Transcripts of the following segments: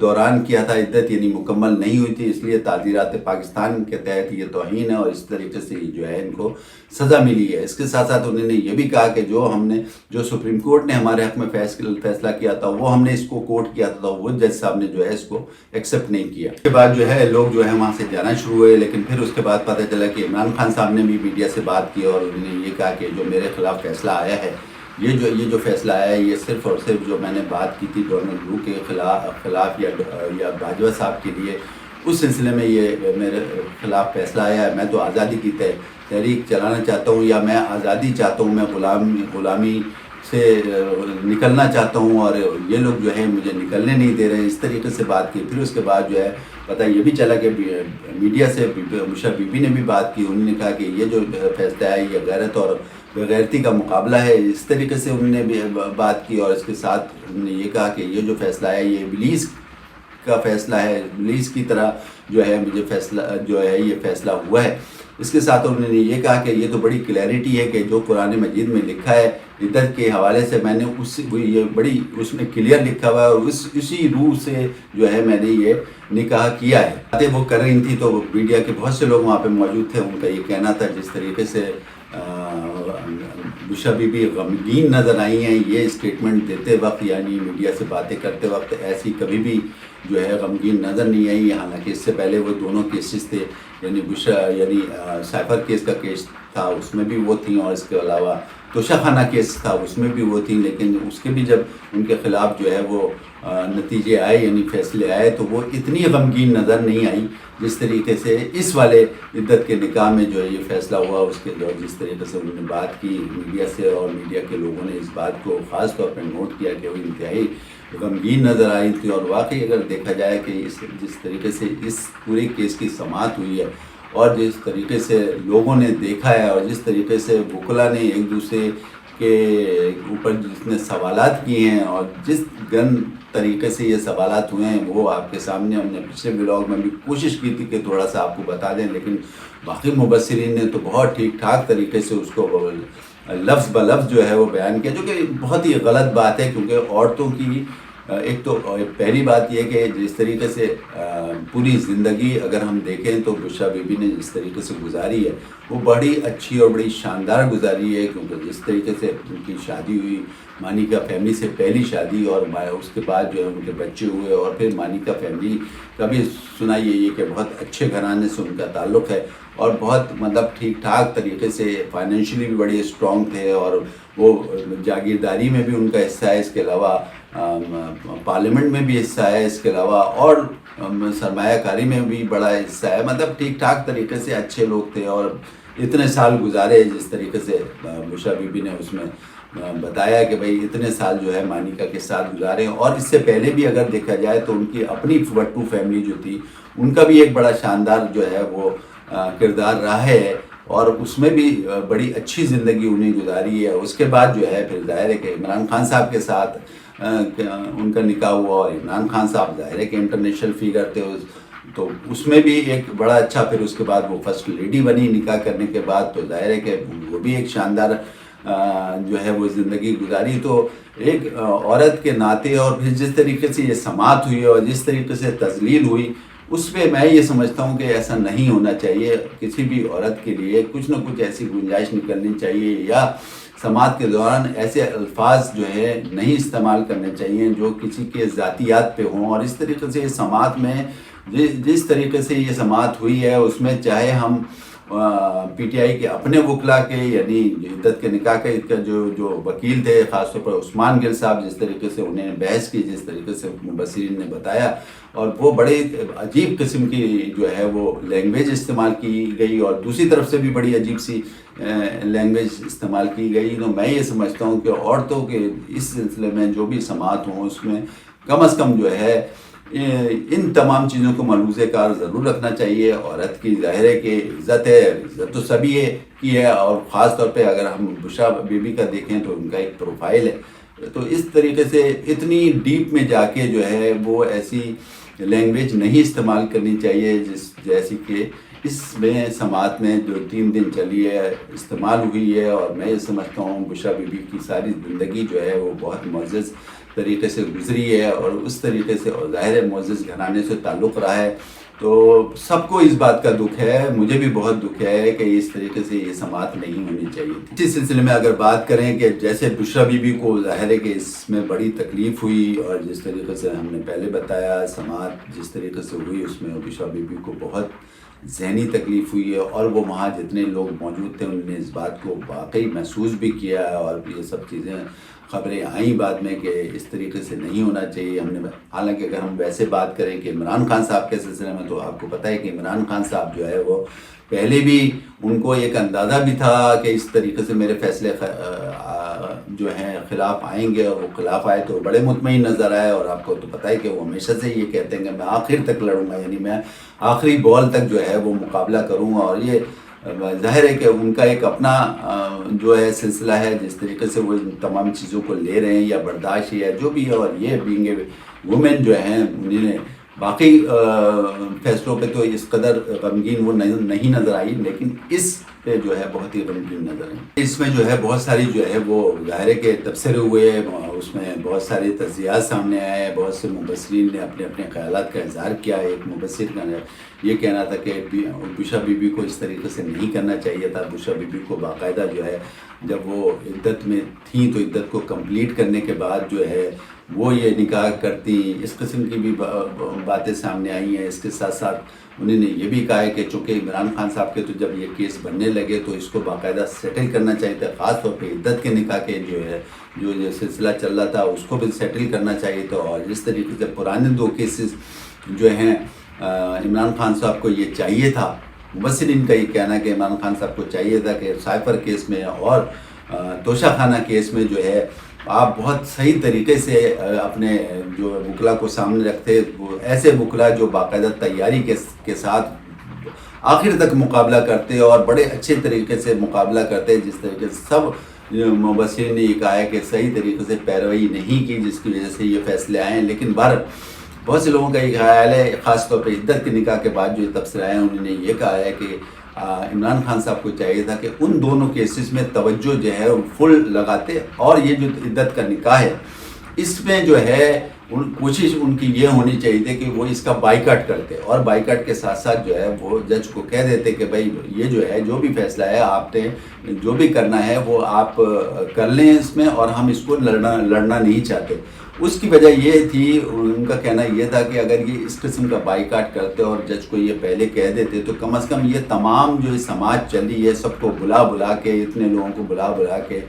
دوران کیا تھا عدت یعنی مکمل نہیں ہوئی تھی، اس لیے تعزیرات پاکستان کے تحت یہ توہین ہے اور اس طریقے سے جو ہے ان کو سزا ملی ہے۔ اس کے ساتھ ساتھ انہوں نے یہ بھی کہا کہ جو سپریم کورٹ نے ہمارے حق میں فیصلہ کیا تھا وہ ہم نے اس کو کوٹ کیا تھا، وہ جج صاحب نے جو ہے اس کو ایکسیپٹ نہیں کیا۔ اس کے بعد جو ہے لوگ جو ہے وہاں سے جانا شروع ہوئے، لیکن پھر اس کے بعد پتہ چلا کہ عمران خان صاحب نے بھی میڈیا سے بات کی اور انہوں نے یہ کہا کہ جو میرے خلاف فیصلہ آیا ہے، یہ جو فیصلہ آیا ہے یہ صرف اور صرف جو میں نے بات کی تھی ڈونلڈ لو کے خلاف یا باجوہ صاحب کے لیے، اس سلسلے میں یہ میرے خلاف فیصلہ آیا ہے۔ میں تو آزادی کی تحریک چلانا چاہتا ہوں، یا میں آزادی چاہتا ہوں، میں غلامی سے نکلنا چاہتا ہوں، اور یہ لوگ جو ہے مجھے نکلنے نہیں دے رہے ہیں، اس طریقے سے بات کی۔ پھر اس کے بعد جو ہے پتہ یہ بھی چلا کہ میڈیا سے مشا بی بی نے بھی بات کی، انہوں نے کہا کہ یہ جو فیصلہ ہے یہ غیرت اور بغیرتی کا مقابلہ ہے، اس طریقے سے انہوں نے بھی بات کی، اور اس کے ساتھ انہوں نے یہ کہا کہ یہ جو فیصلہ ہے یہ ابلیس کا فیصلہ ہے، ابلیس کی طرح جو ہے مجھے فیصلہ جو ہے یہ فیصلہ ہوا ہے۔ اس کے ساتھ انہوں نے یہ کہا کہ یہ تو بڑی کلیئرٹی ہے کہ جو قرآن مجید میں لکھا ہے عدت کے حوالے سے، میں نے اس میں کلیئر لکھا ہوا ہے، اور اسی روح سے جو ہے میں نے یہ نکاح کیا ہے۔ باتیں وہ کر رہی تھیں تو میڈیا کے بہت سے لوگ وہاں پہ موجود تھے، ان کا یہ کہنا تھا جس طریقے سے مشا بی بی غمگین نظر آئی ہیں یہ اسٹیٹمنٹ دیتے وقت، یعنی میڈیا سے باتیں کرتے وقت ایسی کبھی بھی جو ہے غمگین نظر نہیں آئی، حالانکہ اس سے پہلے وہ دونوں کیسز تھے، یعنی سائفر کیس کا کیس تھا اس میں بھی وہ تھیں، اور اس کے علاوہ توشہ خانہ کیس تھا اس میں بھی وہ تھیں، لیکن اس کے بھی جب ان کے خلاف جو ہے وہ نتیجے آئے یعنی فیصلے آئے تو وہ اتنی غمگین نظر نہیں آئی جس طریقے سے اس والے عدت کے نکاح میں جو ہے یہ فیصلہ ہوا، اس کے جو جس طریقے سے انہوں نے بات کی میڈیا سے، اور میڈیا کے لوگوں نے اس بات کو خاص طور پہ نوٹ کیا کہ وہ انتہائی غمگین نظر آئی تھی۔ اور واقعی اگر دیکھا جائے کہ جس طریقے سے اس پورے کیس کی سماعت ہوئی ہے، اور جس طریقے سے لوگوں نے دیکھا ہے، اور جس طریقے سے وکلا نے ایک دوسرے کے اوپر جس نے سوالات کیے ہیں، اور جس طریقے سے یہ سوالات ہوئے ہیں وہ آپ کے سامنے ہم نے پچھلے ولاگ میں بھی کوشش کی تھی کہ تھوڑا سا آپ کو بتا دیں، لیکن باقی مبصرین نے تو بہت ٹھیک ٹھاک طریقے سے اس کو لفظ بلفظ جو ہے وہ بیان کیا، جو کہ بہت ہی غلط بات ہے، کیونکہ عورتوں کی ایک تو پہلی بات یہ کہ جس طریقے سے پوری زندگی اگر ہم دیکھیں تو مشا بی بی نے جس طریقے سے گزاری ہے وہ بڑی اچھی اور بڑی شاندار گزاری ہے، کیونکہ جس طریقے سے ان کی شادی ہوئی مانیکا فیملی سے، پہلی شادی، اور اس کے بعد جو ہے ان کے بچے ہوئے، اور پھر مانیکا فیملی کا بھی سنا یہ کہ بہت اچھے گھرانے سے ان کا تعلق ہے، اور بہت مطلب ٹھیک ٹھاک طریقے سے فائنینشلی بھی بڑی اسٹرانگ تھے، اور وہ جاگیرداری میں بھی ان کا حصہ ہے، اس کے علاوہ پارلیمنٹ میں بھی حصہ ہے، اس کے علاوہ اور سرمایہ کاری میں بھی بڑا حصہ ہے، مطلب ٹھیک ٹھاک طریقے سے اچھے لوگ تھے، اور اتنے سال گزارے جس طریقے سے مشا بی بی نے اس میں بتایا کہ بھئی اتنے سال جو ہے مانیکا کے ساتھ گزارے، اور اس سے پہلے بھی اگر دیکھا جائے تو ان کی اپنی وٹو فیملی جو تھی ان کا بھی ایک بڑا شاندار جو ہے وہ کردار رہا ہے، اور اس میں بھی بڑی اچھی زندگی انہیں گزاری ہے۔ اس کے بعد جو ہے پھر ظاہر ہے کہ عمران خان صاحب کے ساتھ ان کا نکاح ہوا، اور عمران خان صاحب ظاہر ہے کہ انٹرنیشنل فیگر تھے، تو اس میں بھی ایک بڑا اچھا، پھر اس کے بعد وہ فرسٹ لیڈی بنی نکاح کرنے کے بعد، تو ظاہر ہے کہ وہ بھی ایک شاندار جو ہے وہ زندگی گزاری۔ تو ایک عورت کے ناطے اور پھر جس طریقے سے یہ سماعت ہوئی اور جس طریقے سے تذلیل ہوئی، اس پہ میں یہ سمجھتا ہوں کہ ایسا نہیں ہونا چاہیے۔ کسی بھی عورت کے لیے کچھ نہ کچھ ایسی گنجائش نکلنی چاہیے، یا سماعت کے دوران ایسے الفاظ جو ہے نہیں استعمال کرنے چاہیے جو کسی کے ذاتیات پہ ہوں، اور اس طریقے سے سماعت میں جس طریقے سے یہ سماعت ہوئی ہے اس میں چاہے ہم پی ٹی آئی کے اپنے وکلا کے، یعنی عدت کے نکاح کے جو وکیل تھے، خاص طور پر عثمان گل صاحب، جس طریقے سے انہیں بحث کی، جس طریقے سے مبصرین نے بتایا، اور وہ بڑے عجیب قسم کی جو ہے وہ لینگویج استعمال کی گئی، اور دوسری طرف سے بھی بڑی عجیب سی لینگویج استعمال کی گئی۔ تو میں یہ سمجھتا ہوں کہ عورتوں کے اس سلسلے میں جو بھی سماعت ہوں اس میں کم از کم جو ہے ان تمام چیزوں کو ملحوظ کار ضرور رکھنا چاہیے۔ عورت کی ظاہر ہے کہ عزت ہے، عزت تو سبھی کی ہے، اور خاص طور پہ اگر ہم مشا بی بی کا دیکھیں تو ان کا ایک پروفائل ہے، تو اس طریقے سے اتنی ڈیپ میں جا کے جو ہے وہ ایسی لینگویج نہیں استعمال کرنی چاہیے جیسی کہ اس میں سماعت میں جو 3 دن چلی ہے استعمال ہوئی ہے، اور میں یہ سمجھتا ہوں بشریٰ بی بی کی ساری زندگی جو ہے وہ بہت معزز طریقے سے گزری ہے، اور اس طریقے سے ظاہر ہے معزز گھرانے سے تعلق رہا ہے، تو سب کو اس بات کا دکھ ہے، مجھے بھی بہت دکھ ہے کہ اس طریقے سے یہ سماعت نہیں ہونی چاہیے تھی۔ اسی سلسلے میں اگر بات کریں کہ جیسے بشریٰ بی بی کو ظاہر ہے کہ اس میں بڑی تکلیف ہوئی، اور جس طریقے سے ہم نے پہلے بتایا سماعت جس طریقے سے ہوئی اس میں بشریٰ بی بی کو بہت ذہنی تکلیف ہوئی ہے، اور وہ وہاں جتنے لوگ موجود تھے انہوں نے اس بات کو واقعی محسوس بھی کیا ہے، اور یہ سب چیزیں خبریں آئیں بعد میں کہ اس طریقے سے نہیں ہونا چاہیے۔ ہم نے حالانکہ اگر ہم ویسے بات کریں کہ عمران خان صاحب کے سلسلے میں، تو آپ کو پتہ ہے کہ عمران خان صاحب جو ہے وہ پہلے بھی ان کو ایک اندازہ بھی تھا کہ اس طریقے سے میرے فیصلے جو ہیں خلاف آئیں گے، اور وہ خلاف آئے تو بڑے مطمئن نظر آئے، اور آپ کو تو پتہ ہے کہ وہ ہمیشہ سے یہ کہتے ہیں کہ میں آخر تک لڑوں گا، یعنی میں آخری بال تک جو ہے وہ مقابلہ کروں گا، اور یہ ظاہر ہے کہ ان کا ایک اپنا جو ہے سلسلہ ہے جس طریقے سے وہ ان تمام چیزوں کو لے رہے ہیں یا برداشت یا جو بھی ہے، اور یہ بینگ اے وومن جو ہیں انہوں نے باقی فیصلوں پہ تو اس قدر غمگین وہ نہیں نظر آئی، لیکن اس پہ جو ہے بہت ہی غمگین نظر آئی۔ اس میں جو ہے بہت ساری جو ہے وہ ظاہر ہے کہ تبصرے ہوئے، اس میں بہت سارے تجزیات سامنے آئے، بہت سے مبصرین نے اپنے اپنے خیالات کا اظہار کیا۔ ایک مبصر کا یہ کہنا تھا کہ بشریٰ بی بی کو اس طریقے سے نہیں کرنا چاہیے تھا، بشریٰ بی بی کو باقاعدہ جو ہے جب وہ عدت میں تھیں تو عدت کو کمپلیٹ کرنے کے بعد جو ہے وہ یہ نکاح کرتی، اس قسم کی بھی باتیں سامنے آئی ہیں۔ اس کے ساتھ ساتھ انہوں نے یہ بھی کہا ہے کہ چونکہ عمران خان صاحب کے تو جب یہ کیس بننے لگے تو اس کو باقاعدہ سیٹل کرنا چاہیے تھا، خاص طور پہ عدت کے نکاح کے جو سلسلہ چل رہا تھا اس کو بھی سیٹل کرنا چاہیے تھا، اور جس طریقے سے پرانے 2 کیسز جو ہیں عمران خان صاحب کو یہ چاہیے تھا، مبصرین کا یہ کہنا ہے کہ عمران خان صاحب کو چاہیے تھا کہ سائفر کیس میں اور توشہ خانہ کیس میں جو ہے آپ بہت صحیح طریقے سے اپنے جو وکلا کو سامنے رکھتے، وہ ایسے وکلا جو باقاعدہ تیاری کے ساتھ آخر تک مقابلہ کرتے اور بڑے اچھے طریقے سے مقابلہ کرتے، جس طریقے سے سب مبصرین نے یہ کہا ہے کہ صحیح طریقے سے پیروی نہیں کی جس کی وجہ سے یہ فیصلے آئے ہیں۔ لیکن بہت سے لوگوں کا یہ خیال ہے، خاص طور پہ عدت کے نکاح کے بعد جو تبصرے آئے ہیں انہوں نے یہ کہا ہے کہ عمران خان صاحب کو چاہیے تھا کہ ان دونوں کیسز میں توجہ جو ہے فل لگاتے، اور یہ جو عدت کا نکاح ہے اس میں جو ہے کوشش ان کی یہ ہونی چاہیے تھی کہ وہ اس کا بائیکاٹ کرتے، اور بائیکاٹ کے ساتھ ساتھ جو ہے وہ جج کو کہہ دیتے کہ بھائی یہ جو ہے جو بھی فیصلہ ہے آپ نے جو بھی کرنا ہے وہ آپ کر لیں اس میں، اور ہم اس کو لڑنا نہیں چاہتے۔ اس کی وجہ یہ تھی، ان کا کہنا یہ تھا کہ اگر یہ اس قسم کا بائیکاٹ کرتے اور جج کو یہ پہلے کہہ دیتے تو کم از کم یہ تمام جو سماج چلی ہے سب کو بلا کے، اتنے لوگوں کو بلا کے،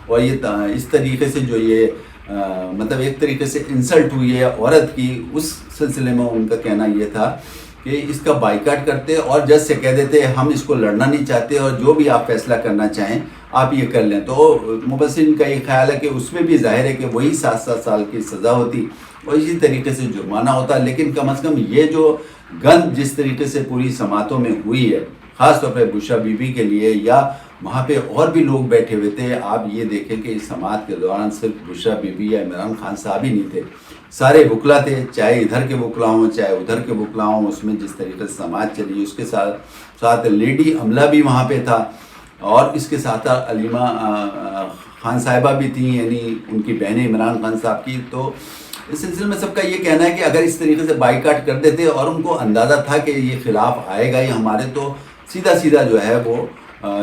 اور یہ اس طریقے سے جو یہ مطلب ایک طریقے سے انسلٹ ہوئی ہے عورت کی، اس سلسلے میں ان کا کہنا یہ تھا کہ اس کا بائیکاٹ کرتے اور جج سے کہہ دیتے ہم اس کو لڑنا نہیں چاہتے، اور جو بھی آپ فیصلہ کرنا چاہیں آپ یہ کر لیں۔ تو مبصرین کا یہ خیال ہے کہ اس میں بھی ظاہر ہے کہ وہی 7 سال کی سزا ہوتی اور اسی طریقے سے جرمانہ ہوتا، لیکن کم از کم یہ جو گند جس طریقے سے پوری سماعتوں میں ہوئی ہے، خاص طور پہ بشریٰ بی بی کے لیے، یا وہاں پہ اور بھی لوگ بیٹھے ہوئے تھے، آپ یہ دیکھیں کہ اس سماعت کے دوران صرف بشریٰ بی بی یا عمران خان صاحب ہی نہیں تھے، سارے وکلا تھے، چاہے ادھر کے وکلا ہوں چاہے ادھر کے وکلا ہوں۔ اس میں جس طریقے سے سماعت چلی اس کے ساتھ لیڈی عملہ بھی وہاں پہ تھا، اور اس کے ساتھ علیمہ خان صاحبہ بھی تھیں، یعنی ان کی بہنیں عمران خان صاحب کی۔ تو اس سلسلے میں سب کا یہ کہنا ہے کہ اگر اس طریقے سے بائیکاٹ کر دیتے اور ان کو اندازہ تھا کہ یہ خلاف آئے گا ہی ہمارے، تو سیدھا جو ہے وہ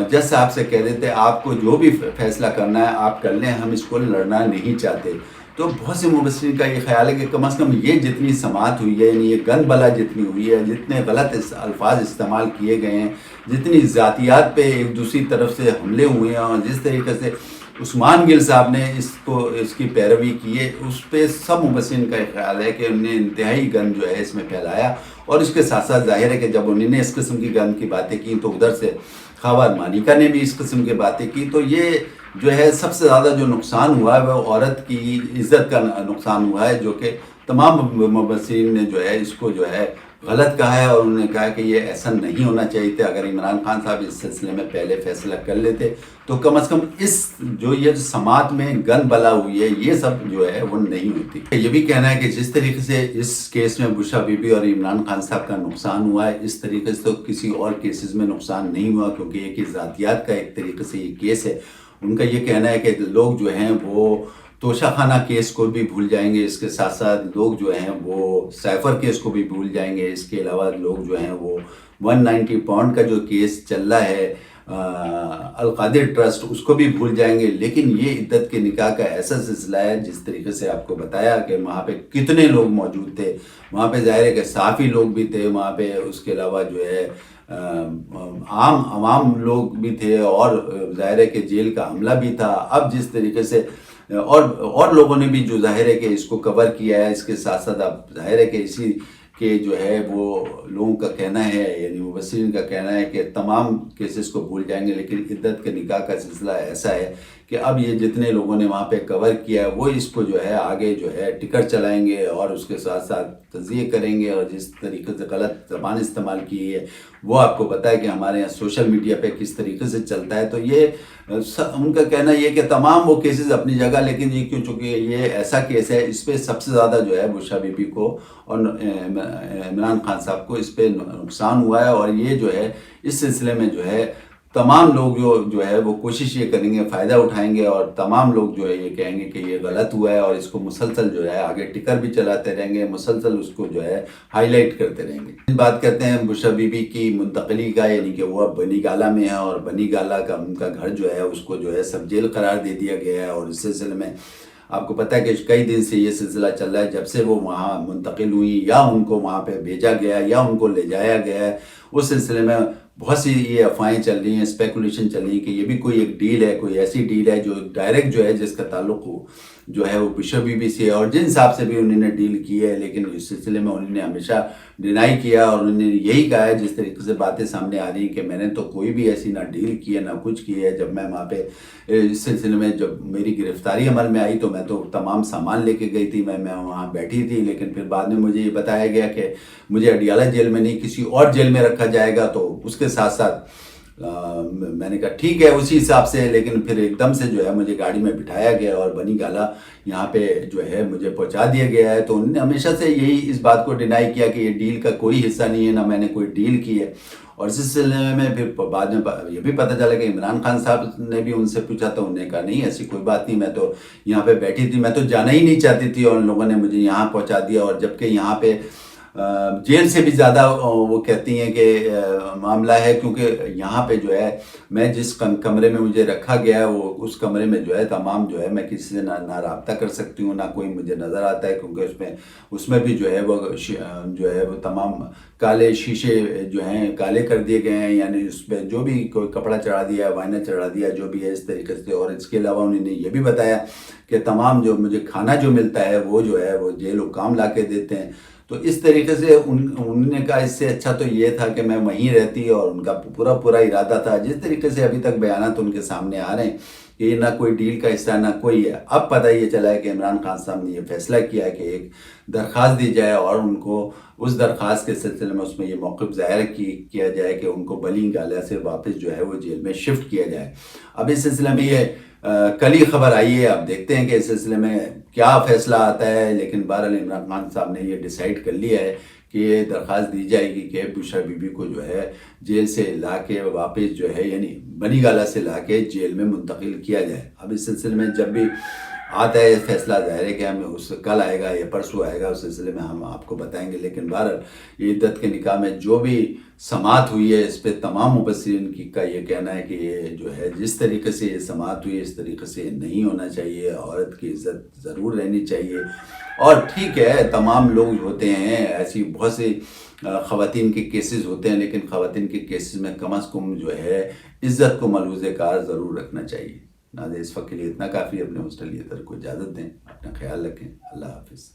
جج صاحب سے کہہ دیتے آپ کو جو بھی فیصلہ کرنا ہے آپ کر لیں، ہم اس کو لڑنا نہیں چاہتے۔ تو بہت سے مبصرین کا یہ خیال ہے کہ کم از کم یہ جتنی سماعت ہوئی ہے، یعنی یہ گند بلا جتنی ہوئی ہے، جتنے غلط الفاظ استعمال کیے گئے ہیں، جتنی ذاتیات پہ ایک دوسری طرف سے حملے ہوئے ہیں، اور جس طریقے سے عثمان گل صاحب نے اس کی پیروی کی ہے، اس پہ سب مبصرین کا خیال ہے کہ انہوں نے انتہائی گند جو ہے اس میں پھیلایا۔ اور اس کے ساتھ ساتھ ظاہر ہے کہ جب انہوں نے اس قسم کی گند کی باتیں کی تو ادھر سے خوار مانیکا نے بھی اس قسم کی باتیں کی، تو یہ جو ہے سب سے زیادہ جو نقصان ہوا ہے وہ عورت کی عزت کا نقصان ہوا ہے، جو کہ تمام مبصرین نے جو ہے اس کو جو ہے غلط کہا ہے، اور انہوں نے کہا کہ یہ ایسا نہیں ہونا چاہیے تھا. اگر عمران خان صاحب اس سلسلے میں پہلے فیصلہ کر لیتے تو کم از کم اس جو یہ سماعت میں گن بلا ہوئی ہے یہ سب جو ہے وہ نہیں ہوتی. یہ بھی کہنا ہے کہ جس طریقے سے اس کیس میں بشرا بی بی اور عمران خان صاحب کا نقصان ہوا ہے، اس طریقے سے تو کسی اور کیسز میں نقصان نہیں ہوا، کیونکہ یہ کہ ذاتیات کا ایک طریقے سے یہ کیس ہے. ان کا یہ کہنا ہے کہ لوگ جو ہیں وہ توشہ خانہ کیس کو بھی بھول جائیں گے، اس کے ساتھ ساتھ لوگ جو ہیں وہ سائفر کیس کو بھی بھول جائیں گے. اس کے علاوہ لوگ جو ہیں وہ 190 پاؤنڈ کا جو کیس چل رہا ہے القادر ٹرسٹ، اس کو بھی بھول جائیں گے. لیکن یہ عدت کے نکاح کا ایسا سلسلہ ہے جس طریقے سے آپ کو بتایا کہ وہاں پہ کتنے لوگ موجود تھے. وہاں پہ ظاہر ہے کہ صحافی لوگ بھی تھے وہاں پہ، اس کے علاوہ جو ہے عوام لوگ بھی تھے، اور ظاہر ہے کہ جیل کا عملہ بھی تھا. اب جس طریقے سے اور لوگوں نے بھی جو ظاہر ہے کہ اس کو کور کیا ہے، اس کے ساتھ ساتھ اب ظاہر ہے کہ اسی کے جو ہے وہ لوگوں کا کہنا ہے، یعنی مبصرین کا کہنا ہے کہ تمام کیسز کو بھول جائیں گے. لیکن عدت کے نکاح کا سلسلہ ایسا ہے کہ اب یہ جتنے لوگوں نے وہاں پہ کور کیا ہے وہ اس کو جو ہے آگے جو ہے ٹکر چلائیں گے، اور اس کے ساتھ ساتھ تجزیے کریں گے. اور جس طریقے سے غلط زبان استعمال کی ہے وہ آپ کو پتہ ہے کہ ہمارے یہاں سوشل میڈیا پہ کس طریقے سے چلتا ہے. تو یہ ان کا کہنا یہ کہ تمام وہ کیسز اپنی جگہ، لیکن یہ چونکہ یہ ایسا کیس ہے اس پہ سب سے زیادہ جو ہے بشرا بی بی کو اور عمران خان صاحب کو اس پہ نقصان ہوا ہے. اور یہ جو ہے اس سلسلے میں جو ہے تمام لوگ جو ہے وہ کوشش یہ کریں گے، فائدہ اٹھائیں گے، اور تمام لوگ جو ہے یہ کہیں گے کہ یہ غلط ہوا ہے، اور اس کو مسلسل جو ہے آگے ٹکر بھی چلاتے رہیں گے، مسلسل اس کو جو ہے ہائی لائٹ کرتے رہیں گے. بات کرتے ہیں بشرا بی بی کی منتقلی کا، یعنی کہ وہ اب بنی گالہ میں ہے، اور بنی گالہ کا ان کا گھر جو ہے اس کو جو ہے سب جیل قرار دے دیا گیا ہے. اور اس سلسلے میں آپ کو پتہ ہے کہ کئی دن سے یہ سلسلہ چل رہا ہے جب سے وہ وہاں منتقل ہوئی، یا ان کو وہاں پہ بھیجا گیا یا ان کو لے جایا گیا ہے. اس سلسلے میں بہت سی یہ افواہیں چل رہی ہیں، اسپیکولیشن چل رہی ہے کہ یہ بھی کوئی ایک ڈیل ہے، کوئی ایسی ڈیل ہے جو ڈائریکٹ جو ہے جس کا تعلق جو ہے وہ بشرا بی بی سے، اور جن حساب سے بھی انہوں نے ڈیل کی ہے. لیکن اس سلسلے میں انہوں نے ہمیشہ ڈینائی کیا، اور انہوں نے یہی کہا ہے جس طریقے سے باتیں سامنے آ رہی ہیں کہ میں نے تو کوئی بھی ایسی نہ ڈیل کی ہے نہ کچھ کی ہے. جب میں وہاں پہ اس سلسلے میں جب میری گرفتاری عمل میں آئی تو میں تو تمام سامان لے کے گئی تھی، میں وہاں بیٹھی تھی. لیکن پھر بعد میں مجھے یہ بتایا گیا کہ مجھے اڈیالہ جیل میں نہیں کسی اور جیل میں رکھا جائے گا. تو اس کے ساتھ ساتھ میں نے کہا ٹھیک ہے اسی حساب سے. لیکن پھر ایک دم سے جو ہے مجھے گاڑی میں بٹھایا گیا اور بنی گالہ یہاں پہ جو ہے مجھے پہنچا دیا گیا ہے. تو انہوں نے ہمیشہ سے یہی اس بات کو ڈینائی کیا کہ یہ ڈیل کا کوئی حصہ نہیں ہے، نہ میں نے کوئی ڈیل کی ہے. اور اس سلسلے میں پھر بعد میں یہ بھی پتہ چلا کہ عمران خان صاحب نے بھی ان سے پوچھا تو انہوں نے کہا نہیں ایسی کوئی بات نہیں، میں تو یہاں پہ بیٹھی تھی، میں تو جانا ہی نہیں چاہتی تھی، اور ان لوگوں نے مجھے یہاں پہنچا دیا. اور جبکہ یہاں پہ جیل سے بھی زیادہ وہ کہتی ہیں کہ معاملہ ہے، کیونکہ یہاں پہ جو ہے میں جس کمرے میں مجھے رکھا گیا ہے وہ اس کمرے میں جو ہے تمام جو ہے میں کسی سے نہ رابطہ کر سکتی ہوں، نہ کوئی مجھے نظر آتا ہے، کیونکہ اس میں بھی جو ہے وہ تمام کالے شیشے جو ہیں کالے کر دیے گئے ہیں. یعنی اس پہ جو بھی کوئی کپڑا چڑھا دیا، وائنر چڑھا دیا، جو بھی ہے اس طریقے سے. اور اس کے علاوہ انہوں نے یہ بھی بتایا کہ تمام جو مجھے کھانا جو ملتا ہے وہ جو ہے وہ جیل حکام لا کے دیتے ہیں. تو اس طریقے سے انہوں نے کہا اس سے اچھا تو یہ تھا کہ میں وہیں رہتی، اور ان کا پورا ارادہ تھا. جس طریقے سے ابھی تک بیانات ان کے سامنے آ رہے ہیں کہ یہ نہ کوئی ڈیل کا حصہ نہ کوئی ہے. اب پتہ یہ چلا ہے کہ عمران خان صاحب نے یہ فیصلہ کیا ہے کہ ایک درخواست دی جائے، اور ان کو اس درخواست کے سلسلے میں اس میں یہ موقف ظاہر کیا جائے کہ ان کو بنی گالہ سے واپس جو ہے وہ جیل میں شفٹ کیا جائے. اب اس سلسلے میں یہ کل ہی خبر آئی ہے، اب دیکھتے ہیں کہ اس سلسلے میں کیا فیصلہ آتا ہے. لیکن بہرحال عمران خان صاحب نے یہ ڈیسائیڈ کر لیا ہے کہ یہ درخواست دی جائے گی کہ بشرا بی بی کو جو ہے جیل سے لا کے واپس جو ہے یعنی بنی گالہ سے لا کے جیل میں منتقل کیا جائے. اب اس سلسلے میں جب بھی آتا ہے فیصلہ ظاہر ہے کہ ہمیں اس کل آئے گا یا پرسوں آئے گا، اس سلسلے میں ہم آپ کو بتائیں گے. لیکن بہرحال یہ عدت کے نکاح میں جو بھی سماعت ہوئی ہے اس پہ تمام مبصرین کا یہ کہنا ہے کہ یہ جو ہے جس طریقے سے یہ سماعت ہوئی اس طریقے سے نہیں ہونا چاہیے. عورت کی عزت ضرور رہنی چاہیے. اور ٹھیک ہے تمام لوگ ہوتے ہیں ایسی بہت سی خواتین کے کیسز ہوتے ہیں، لیکن خواتین کے کیسز میں کم از کم جو ہے عزت کو ملحوظ کار ضرور رکھنا چاہیے. ناظرین اس وقت کے لیے اتنا کافی. اپنے ہوسٹ علی اطہر کو اجازت دیں، اپنا خیال رکھیں. اللہ حافظ.